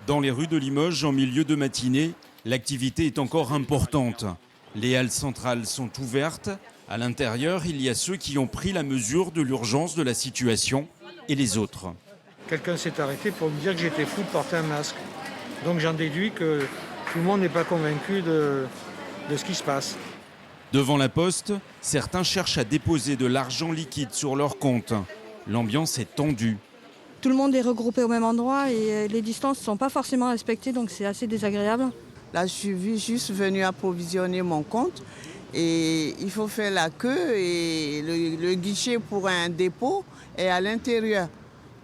Dans les rues de Limoges, en milieu de matinée, l'activité est encore importante. Les halles centrales sont ouvertes. À l'intérieur, il y a ceux qui ont pris la mesure de l'urgence de la situation et les autres. Quelqu'un s'est arrêté pour me dire que j'étais fou de porter un masque. Donc j'en déduis que tout le monde n'est pas convaincu de ce qui se passe. Devant la poste, certains cherchent à déposer de l'argent liquide sur leur compte. L'ambiance est tendue. Tout le monde est regroupé au même endroit et les distances ne sont pas forcément respectées, donc c'est assez désagréable. Là, je suis juste venue approvisionner mon compte et il faut faire la queue et le guichet pour un dépôt est à l'intérieur.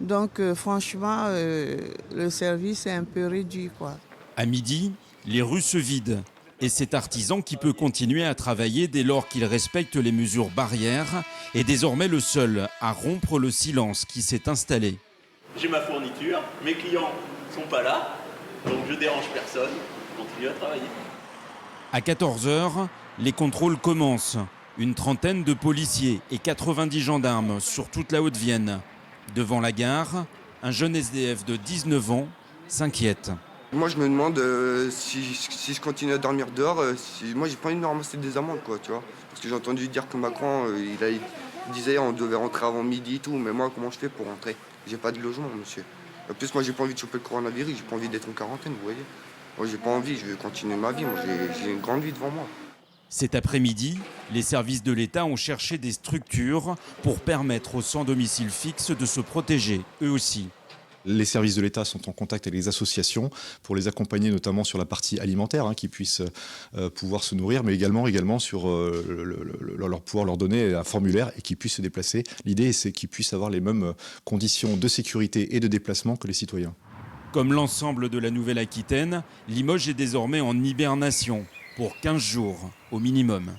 Donc franchement, le service est un peu réduit, quoi. À midi, les rues se vident. Et cet artisan qui peut continuer à travailler dès lors qu'il respecte les mesures barrières est désormais le seul à rompre le silence qui s'est installé. J'ai ma fourniture, mes clients sont pas là, donc je dérange personne, je continue à travailler. À 14 h, les contrôles commencent. Une trentaine de policiers et 90 gendarmes sur toute la Haute-Vienne. Devant la gare, un jeune SDF de 19 ans s'inquiète. Moi je me demande si je continue à dormir dehors, moi j'ai pas envie de me ramasser des amendes, quoi, tu vois. Parce que j'ai entendu dire que Macron, il disait on devait rentrer avant midi et tout, mais moi comment je fais pour rentrer? J'ai pas de logement, monsieur. En plus moi j'ai pas envie de choper le coronavirus, j'ai pas envie d'être en quarantaine, vous voyez. Moi j'ai pas envie, je veux continuer ma vie, moi j'ai une grande vie devant moi. Cet après-midi, les services de l'État ont cherché des structures pour permettre aux sans domicile fixe de se protéger, eux aussi. Les services de l'État sont en contact avec les associations pour les accompagner notamment sur la partie alimentaire, qu'ils puissent pouvoir se nourrir, mais également sur pouvoir leur donner un formulaire et qu'ils puissent se déplacer. L'idée, c'est qu'ils puissent avoir les mêmes conditions de sécurité et de déplacement que les citoyens. Comme l'ensemble de la Nouvelle-Aquitaine, Limoges est désormais en hibernation pour 15 jours au minimum.